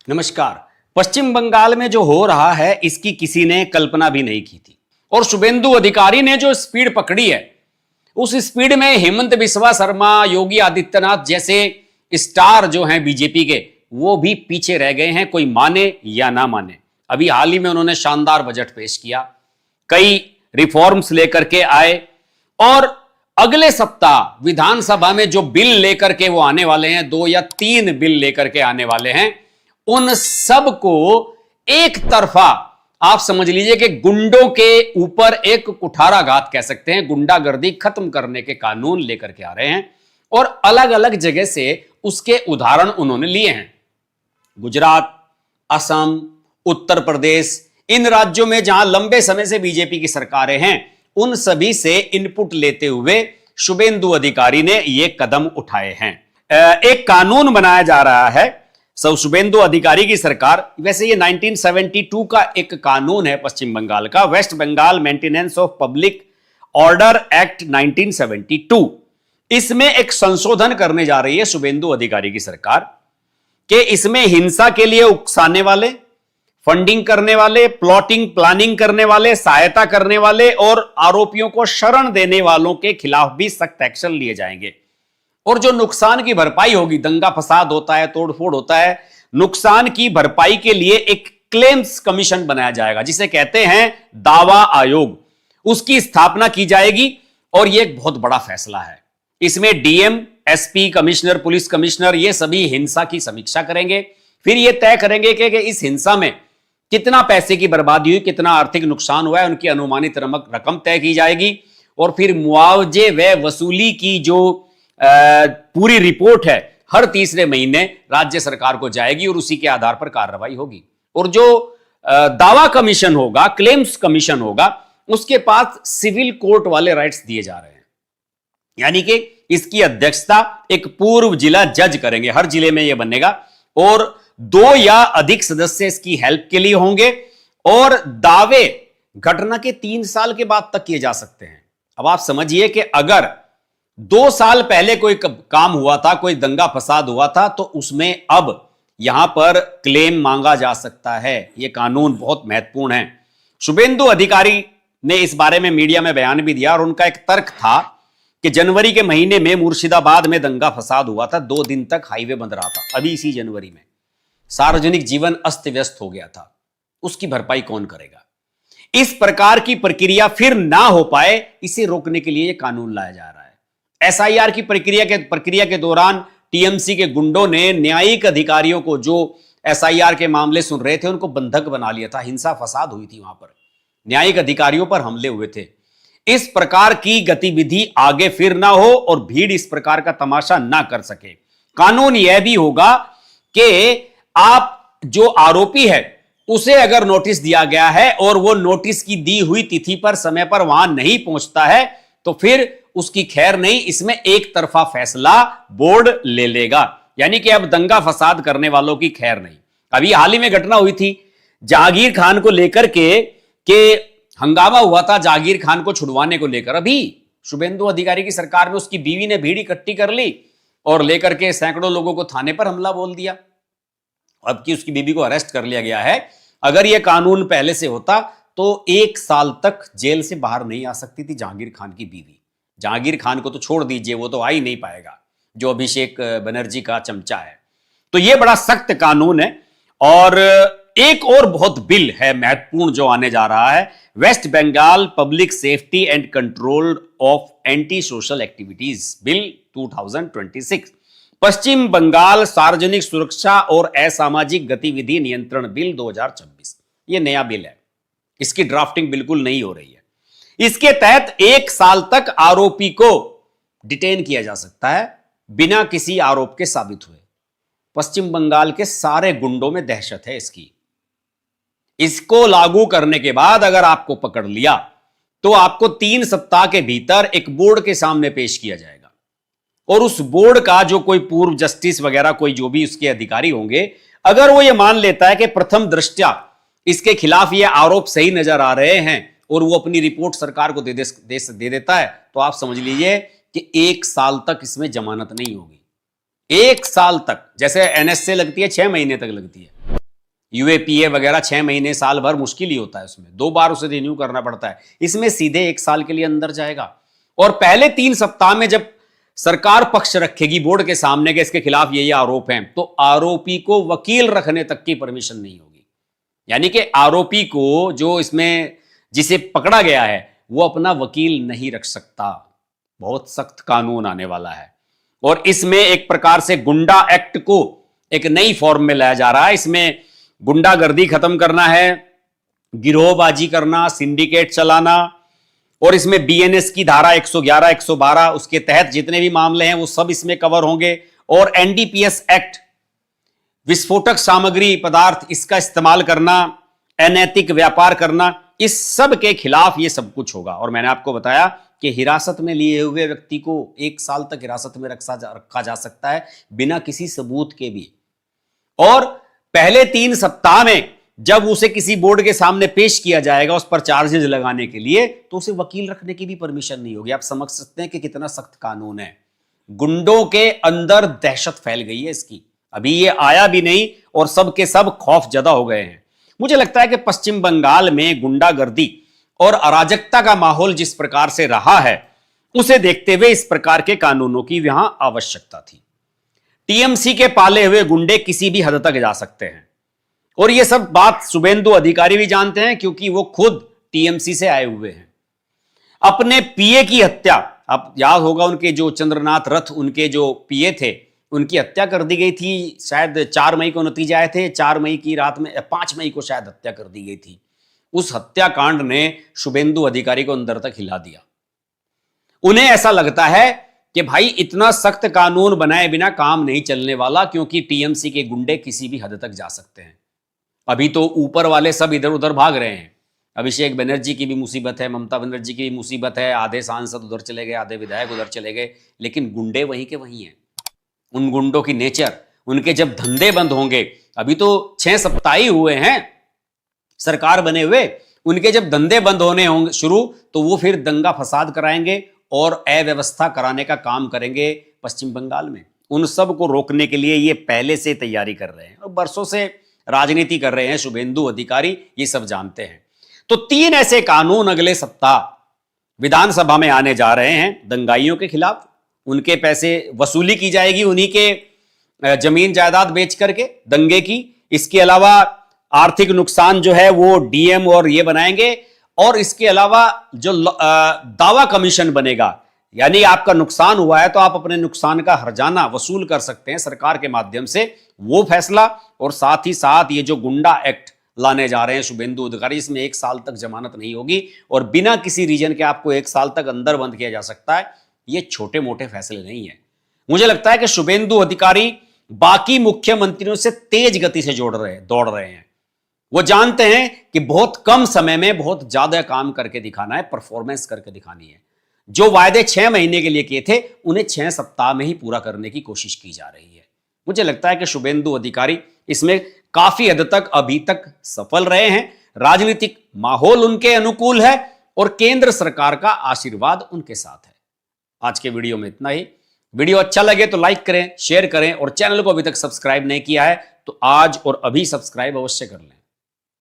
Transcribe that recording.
नमस्कार। पश्चिम बंगाल में जो हो रहा है इसकी किसी ने कल्पना भी नहीं की थी और शुभेंदु अधिकारी ने जो स्पीड पकड़ी है उस स्पीड में हेमंत बिस्वा शर्मा, योगी आदित्यनाथ जैसे स्टार जो हैं बीजेपी के, वो भी पीछे रह गए हैं, कोई माने या ना माने। अभी हाल ही में उन्होंने शानदार बजट पेश किया, कई रिफॉर्म्स लेकर के आए और अगले सप्ताह विधानसभा में जो बिल लेकर के वो आने वाले हैं, 2 या 3 बिल लेकर के आने वाले हैं, उन सब को एक तरफा आप समझ लीजिए कि गुंडों के ऊपर एक कुठाराघात कह सकते हैं, गुंडागर्दी खत्म करने के कानून लेकर के आ रहे हैं और अलग अलग जगह से उसके उदाहरण उन्होंने लिए हैं। गुजरात, असम, उत्तर प्रदेश, इन राज्यों में जहां लंबे समय से बीजेपी की सरकारें हैं, उन सभी से इनपुट लेते हुए शुभेंदु अधिकारी ने यह कदम उठाए हैं। एक कानून बनाया जा रहा है शुभेंदु अधिकारी की सरकार, वैसे ये 1972 का एक कानून है पश्चिम बंगाल का, West Bengal maintenance of public order act 1972। इसमें एक संशोधन करने जा रही है शुभेंदु अधिकारी की सरकार कि इसमें हिंसा के लिए उकसाने वाले, फंडिंग करने वाले, प्लॉटिंग प्लानिंग करने वाले, सहायता करने वाले और आरोपियों को शरण देने वालों के खिलाफ भी सख्त एक्शन लिए जाएंगे। और जो नुकसान की भरपाई होगी, दंगा फसाद होता है, तोड़फोड़ होता है, नुकसान की भरपाई के लिए एक क्लेम्स कमीशन बनाया जाएगा जिसे कहते हैं दावा आयोग, उसकी स्थापना की जाएगी। और यह एक बहुत बड़ा फैसला है। इसमें DM, SP, commissioner, police commissioner, ये सभी हिंसा की समीक्षा करेंगे, फिर यह तय करेंगे कि इस हिंसा में कितना पैसे की बर्बादी हुई, कितना आर्थिक नुकसान हुआ है, उनकी अनुमानित रकम तय की जाएगी और फिर मुआवजे व वसूली की जो पूरी रिपोर्ट है हर तीसरे महीने राज्य सरकार को जाएगी और उसी के आधार पर कार्रवाई होगी। और जो दावा कमीशन होगा, क्लेम्स कमीशन होगा, उसके पास सिविल कोर्ट वाले राइट्स दिए जा रहे हैं, यानी कि इसकी अध्यक्षता एक पूर्व जिला जज करेंगे, हर जिले में यह बनेगा और 2 या अधिक सदस्य इसकी हेल्प के लिए होंगे और दावे घटना के 3 साल के बाद तक किए जा सकते हैं। अब आप समझिए कि अगर 2 साल पहले कोई काम हुआ था, कोई दंगा फसाद हुआ था, तो उसमें अब यहां पर क्लेम मांगा जा सकता है। यह कानून बहुत महत्वपूर्ण है। शुभेंदु अधिकारी ने इस बारे में मीडिया में बयान भी दिया और उनका एक तर्क था कि जनवरी के महीने में मुर्शिदाबाद में दंगा फसाद हुआ था, 2 दिन तक हाईवे बंद रहा था। अभी इसी जनवरी में सार्वजनिक जीवन अस्त व्यस्त हो गया था, उसकी भरपाई कौन करेगा? इस प्रकार की प्रक्रिया फिर ना हो पाए, इसे रोकने के लिए यह कानून लाया जा रहा है। एसआईआर की प्रक्रिया के दौरान टीएमसी के गुंडों ने न्यायिक अधिकारियों को, जो एसआईआर के मामले सुन रहे थे, उनको बंधक बना लिया था। हिंसा फसाद हुई थी, वहां पर न्यायिक अधिकारियों पर हमले हुए थे। इस प्रकार की गतिविधि आगे फिर ना हो और भीड़ इस प्रकार का तमाशा ना कर सके। कानून यह भी होगा कि आप जो आरोपी है उसे अगर नोटिस दिया गया है और वो नोटिस की दी हुई तिथि पर समय पर वहां नहीं पहुंचता है तो फिर उसकी खैर नहीं, इसमें एक तरफा फैसला बोर्ड ले लेगा, यानी कि अब दंगा फसाद करने वालों की खैर नहीं। अभी हाल ही में घटना हुई थी जहांगीर खान को लेकर के हंगामा हुआ था, जहांगीर खान को छुड़वाने को लेकर। अभी शुभेंदु अधिकारी की सरकार में उसकी बीवी ने भीड़ इकट्ठी कर ली और लेकर के सैकड़ों लोगों को थाने पर हमला बोल दिया। अब की उसकी बीवी को अरेस्ट कर लिया गया है। अगर यह कानून पहले से होता तो 1 साल तक जेल से बाहर नहीं आ सकती थी जहांगीर खान की बीवी। जहांगीर खान को तो छोड़ दीजिए, वो तो आ ही नहीं पाएगा, जो अभिषेक बनर्जी का चमचा है। तो यह बड़ा सख्त कानून है। और एक और बहुत बिल है महत्वपूर्ण जो आने जा रहा है, West Bengal public safety and control of anti social activities bill 2026, Paschim Bangal सार्वजनिक सुरक्षा और असामाजिक गतिविधि नियंत्रण बिल 2026। यह नया बिल है, इसकी ड्राफ्टिंग बिल्कुल नहीं हो रही है। इसके तहत 1 साल तक आरोपी को डिटेन किया जा सकता है बिना किसी आरोप के साबित हुए। पश्चिम बंगाल के सारे गुंडों में दहशत है इसकी। इसको लागू करने के बाद अगर आपको पकड़ लिया तो आपको 3 सप्ताह के भीतर एक बोर्ड के सामने पेश किया जाएगा और उस बोर्ड का जो कोई पूर्व जस्टिस वगैरह, कोई जो भी उसके अधिकारी होंगे, अगर वो ये मान लेता है कि प्रथम दृष्टया इसके खिलाफ ये आरोप सही नजर आ रहे हैं और वो अपनी रिपोर्ट सरकार को दे देता है, तो आप समझ लीजिए कि 1 साल तक इसमें जमानत नहीं होगी। 1 साल तक, जैसे एनएसए लगती है 6 महीने तक लगती है, यूएपीए वगैरह 6 महीने साल भर मुश्किल ही होता है, उसमें 2 बार उसे रिन्यू करना पड़ता है। इसमें सीधे 1 साल के लिए अंदर जाएगा। और पहले 3 सप्ताह में जब सरकार पक्ष रखेगी बोर्ड के सामने कि इसके खिलाफ ये आरोप हैं, तो आरोपी को वकील रखने तक की परमिशन नहीं होगी। यानी कि आरोपी को जो इसमें जिसे पकड़ा गया है वो अपना वकील नहीं रख सकता। बहुत सख्त कानून आने वाला है। और इसमें एक प्रकार से गुंडा एक्ट को एक नई फॉर्म में लाया जा रहा है। इसमें गुंडागर्दी खत्म करना है, गिरोहबाजी करना, सिंडिकेट चलाना, और इसमें बीएनएस की धारा 111, 112 उसके तहत जितने भी मामले हैं वो सब इसमें कवर होंगे। और एनडीपीएस एक्ट, विस्फोटक सामग्री पदार्थ इसका इस्तेमाल करना, अनैतिक व्यापार करना, इस सब के खिलाफ ये सब कुछ होगा। और मैंने आपको बताया कि हिरासत में लिए हुए व्यक्ति को 1 साल तक हिरासत में रखा जा सकता है बिना किसी सबूत के भी। और पहले 3 सप्ताह में जब उसे किसी बोर्ड के सामने पेश किया जाएगा उस पर चार्जेस लगाने के लिए, तो उसे वकील रखने की भी परमिशन नहीं होगी। आप समझ सकते हैं कि कितना सख्त कानून है। गुंडों के अंदर दहशत फैल गई है इसकी। अभी ये आया भी नहीं और सब के सब खौफ जदा हो गए हैं। मुझे लगता है कि पश्चिम बंगाल में गुंडागर्दी और अराजकता का माहौल जिस प्रकार से रहा है, उसे देखते हुए इस प्रकार के कानूनों की यहां आवश्यकता थी। टीएमसी के पाले हुए गुंडे किसी भी हद तक जा सकते हैं, और यह सब बात शुभेंदु अधिकारी भी जानते हैं क्योंकि वो खुद टीएमसी से आए हुए हैं। अपने पीए की हत्या, आप याद होगा उनके जो चंद्रनाथ रथ उनके जो पीए थे, उनकी हत्या कर दी गई थी। शायद 4 मई को नतीजे आए थे, 4 मई की रात में, 5 मई को शायद हत्या कर दी गई थी। उस हत्याकांड ने शुभेंदु अधिकारी को अंदर तक हिला दिया। उन्हें ऐसा लगता है कि भाई इतना सख्त कानून बनाए बिना काम नहीं चलने वाला, क्योंकि टीएमसी के गुंडे किसी भी हद तक जा सकते हैं। अभी तो ऊपर वाले सब इधर उधर भाग रहे हैं। अभिषेक बनर्जी की भी मुसीबत है, ममता बनर्जी की भी मुसीबत है, आधे सांसद उधर चले गए, आधे विधायक उधर चले गए, लेकिन गुंडे वहीं के वहीं हैं। उन गुंडों की नेचर, उनके जब धंधे बंद होंगे, अभी तो 6 सप्ताह ही हुए हैं सरकार बने हुए, उनके जब धंधे बंद होने होंगे शुरू, तो वो फिर दंगा फसाद कराएंगे और अव्यवस्था कराने का काम करेंगे पश्चिम बंगाल में। उन सब को रोकने के लिए ये पहले से तैयारी कर रहे हैं और बरसों से राजनीति कर रहे हैं शुभेंदु अधिकारी, ये सब जानते हैं। तो 3 ऐसे कानून अगले सप्ताह विधानसभा में आने जा रहे हैं दंगाइयों के खिलाफ। उनके पैसे वसूली की जाएगी, उन्हीं के जमीन जायदाद बेच करके दंगे की। इसके अलावा आर्थिक नुकसान जो है वो डीएम और ये बनाएंगे, और इसके अलावा जो दावा कमीशन बनेगा, यानी आपका नुकसान हुआ है तो आप अपने नुकसान का हर्जाना वसूल कर सकते हैं सरकार के माध्यम से, वो फैसला। और साथ ही साथ ये जो गुंडा एक्ट लाने जा रहे हैं शुभेंदु अधिकारी, इसमें 1 साल तक जमानत नहीं होगी और बिना किसी रीजन के आपको 1 साल तक अंदर बंद किया जा सकता है। ये छोटे मोटे फैसले नहीं है। मुझे लगता है कि शुभेंदु अधिकारी बाकी मुख्यमंत्रियों से तेज गति से दौड़ रहे हैं। वो जानते हैं कि बहुत कम समय में बहुत ज्यादा काम करके दिखाना है, परफॉर्मेंस करके दिखानी है। जो वायदे 6 महीने के लिए किए थे उन्हें 6 सप्ताह में ही पूरा करने की कोशिश की जा रही है। मुझे लगता है कि शुभेंदु अधिकारी इसमें काफी हद तक अभी तक सफल रहे हैं। राजनीतिक माहौल उनके अनुकूल है और केंद्र सरकार का आशीर्वाद उनके साथ है। आज के वीडियो में इतना ही। वीडियो अच्छा लगे तो लाइक करें, शेयर करें, और चैनल को अभी तक सब्सक्राइब नहीं किया है तो आज और अभी सब्सक्राइब अवश्य कर लें।